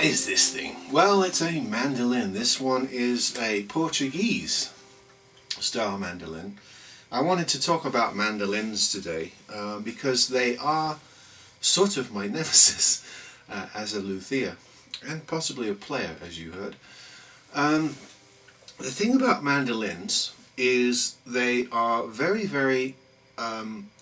is this thing? Well, it's a mandolin. This one is a Portuguese style mandolin. I wanted to talk about mandolins today because they are sort of my nemesis as a luthier and possibly a player, as you heard. The thing about mandolins is they are very, very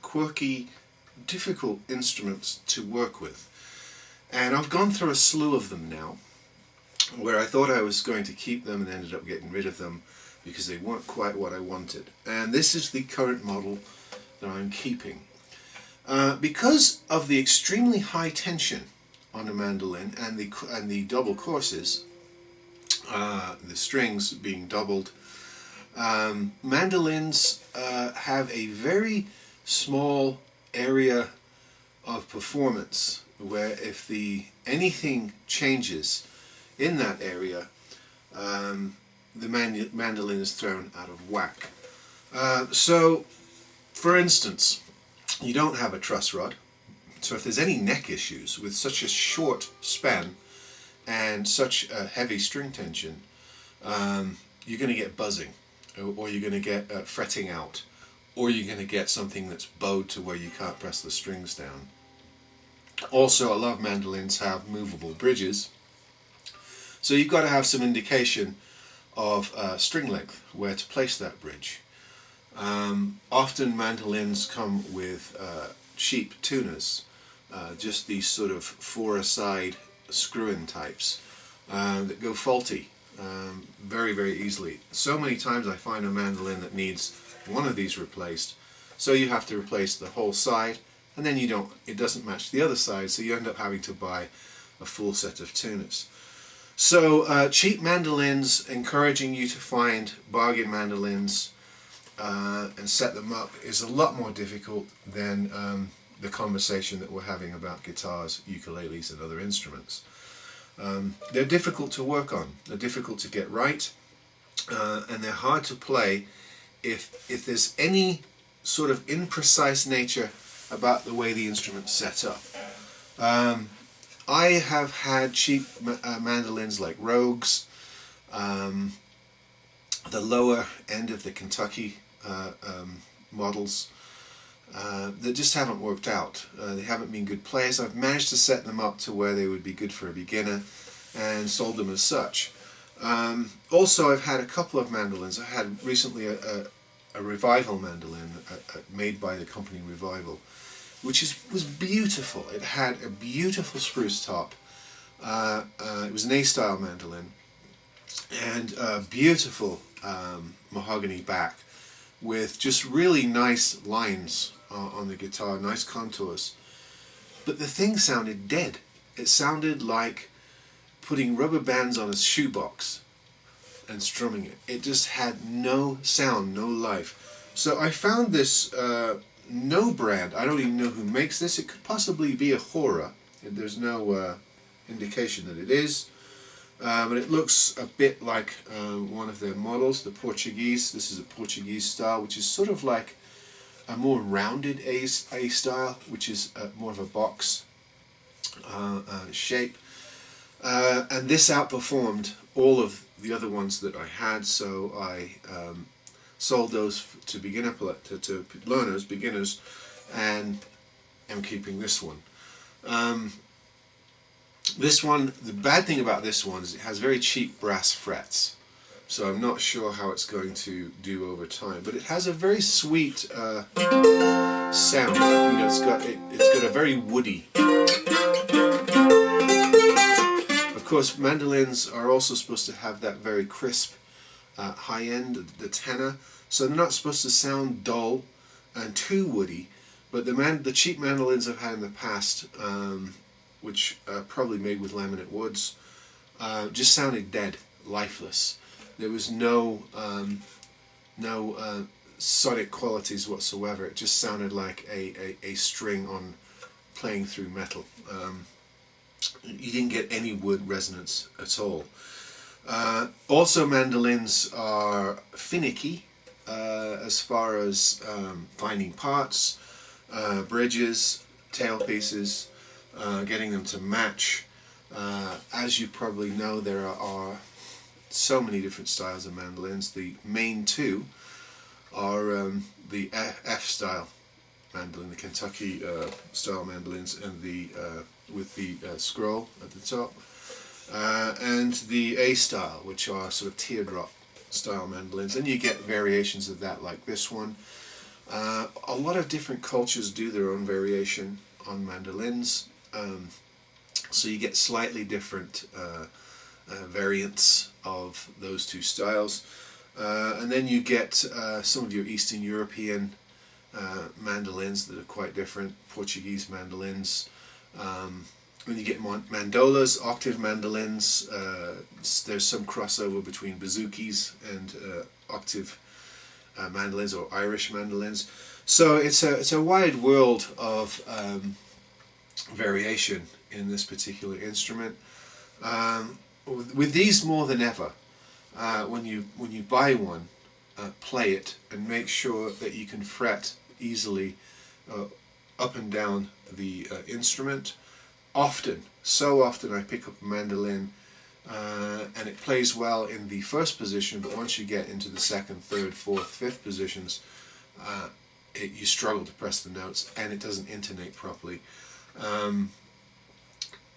quirky, difficult instruments to work with. And I've gone through a slew of them now, where I thought I was going to keep them and ended up getting rid of them because they weren't quite what I wanted. And this is the current model that I'm keeping. Because of the extremely high tension on a mandolin and the double courses, the strings being doubled, mandolins have a very small area of performance where if anything changes in that area, the mandolin is thrown out of whack. So, for instance, you don't have a truss rod, so if there's any neck issues with such a short span and such a heavy string tension, you're going to get buzzing, or you're going to get fretting out, or you're going to get something that's bowed to where you can't press the strings down. Also, a lot of mandolins have movable bridges, so you've got to have some indication of string length, where to place that bridge. Often mandolins come with cheap tuners, just these sort of four-a-side screw-in types that go faulty very, very easily. So many times I find a mandolin that needs one of these replaced, so you have to replace the whole side, and then it doesn't match the other side, so you end up having to buy a full set of tuners. So cheap mandolins, encouraging you to find bargain mandolins and set them up is a lot more difficult than the conversation that we're having about guitars, ukuleles and other instruments. They're difficult to work on, they're difficult to get right, and they're hard to play if there's any sort of imprecise nature about the way the instrument's set up. I have had cheap mandolins like Rogues, the lower end of the Kentucky models that just haven't worked out. They haven't been good players. I've managed to set them up to where they would be good for a beginner and sold them as such. Also, I've had a couple of mandolins. I had recently a Revival mandolin made by the company Revival, which was beautiful. It had a beautiful spruce top. It was an A-style mandolin, and a beautiful mahogany back with just really nice lines on the guitar, nice contours. But the thing sounded dead. It sounded like putting rubber bands on a shoebox and strumming it. It just had no sound, no life. So I found this no brand. I don't even know who makes this. It could possibly be a Hora. There's no indication that it is. But it looks a bit like one of their models, the Portuguese. This is a Portuguese style, which is sort of like a more rounded A style, which is more of a box shape. And this outperformed all of the other ones that I had, so I sold those to beginners, and am keeping this one. This one, the bad thing about this one is it has very cheap brass frets, so I'm not sure how it's going to do over time. But it has a very sweet sound. You know, it's got a very woody. Of course, mandolins are also supposed to have that very crisp high end, the tenor, so they're not supposed to sound dull and too woody. But the cheap mandolins I've had in the past, which are probably made with laminate woods, just sounded dead, lifeless. There was no sonic qualities whatsoever. It just sounded like a string on playing through metal. You didn't get any wood resonance at all. Also, mandolins are finicky as far as finding parts, bridges, tailpieces, getting them to match. As you probably know, there are so many different styles of mandolins. The main two are the F style mandolin, the Kentucky style mandolins, and the with the scroll at the top, and the A style, which are sort of teardrop style mandolins. And you get variations of that, like this one. A lot of different cultures do their own variation on mandolins, so you get slightly different variants of those two styles. And then you get some of your Eastern European mandolins that are quite different, Portuguese mandolins. When you get mandolas, octave mandolins, there's some crossover between bouzouki's and octave mandolins, or Irish mandolins. So it's a wide world of variation in this particular instrument. With these more than ever, when you buy one, play it and make sure that you can fret easily up and down the instrument. So often I pick up a mandolin and it plays well in the first position, but once you get into the second, third, fourth, fifth positions, you struggle to press the notes and it doesn't intonate properly.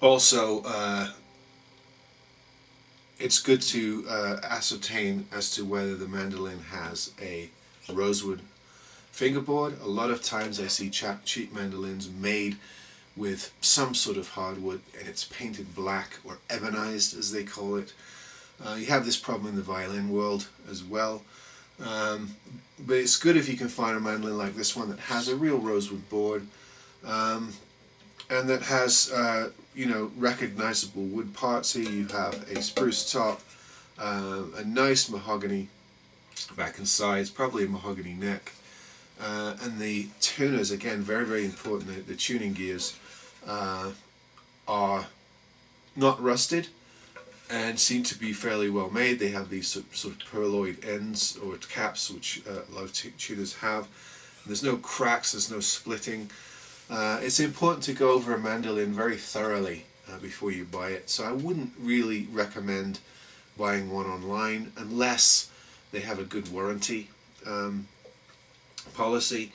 Also, it's good to ascertain as to whether the mandolin has a rosewood fingerboard. A lot of times I see cheap mandolins made with some sort of hardwood and it's painted black, or ebonized as they call it. You have this problem in the violin world as well. But it's good if you can find a mandolin like this one that has a real rosewood board, and that has recognizable wood parts. Here you have a spruce top, a nice mahogany back and sides, probably a mahogany neck, and the tuners, again, very, very important. The tuning gears are not rusted and seem to be fairly well made. They have these sort of pearloid ends or caps, which a lot of tuners have. There's no cracks, there's no splitting. It's important to go over a mandolin very thoroughly before you buy it. So I wouldn't really recommend buying one online unless they have a good warranty policy,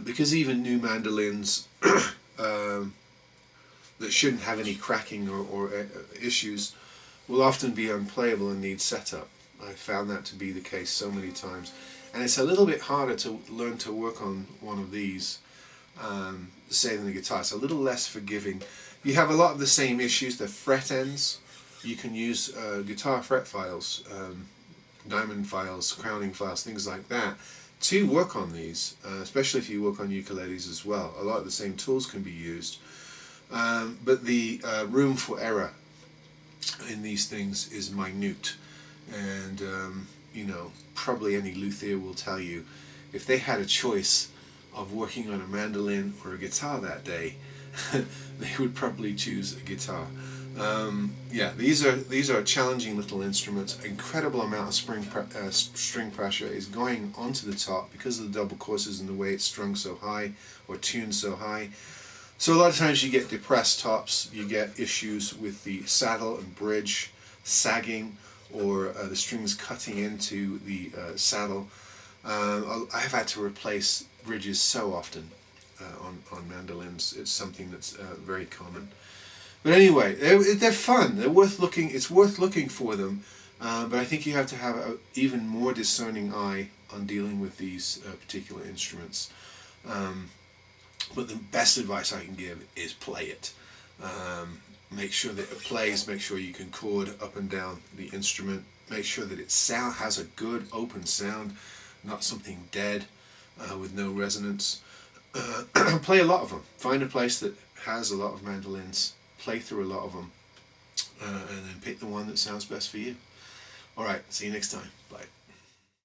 because even new mandolins that shouldn't have any cracking or issues will often be unplayable and need setup. I found that to be the case so many times, and it's a little bit harder to learn to work on one of these, say, than the guitar. It's a little less forgiving. You have a lot of the same issues. The fret ends, you can use guitar fret files, diamond files, crowning files, things like that, to work on these, especially if you work on ukuleles as well. A lot of the same tools can be used, but the room for error in these things is minute, and probably any luthier will tell you, if they had a choice of working on a mandolin or a guitar that day, they would probably choose a guitar. Yeah, these are challenging little instruments. Incredible amount of string pressure is going onto the top because of the double courses and the way it's strung so high or tuned so high. So a lot of times you get depressed tops, you get issues with the saddle and bridge sagging, or the strings cutting into the saddle. I've had to replace bridges so often on mandolins. It's something that's very common. But anyway, they're fun. They're worth looking. It's worth looking for them. But I think you have to have an even more discerning eye on dealing with these particular instruments. But the best advice I can give is play it. Make sure that it plays. Make sure you can chord up and down the instrument. Make sure that it has a good open sound, not something dead with no resonance. Play a lot of them. Find a place that has a lot of mandolins. Play through a lot of them, and then pick the one that sounds best for you. Alright, see you next time. Bye.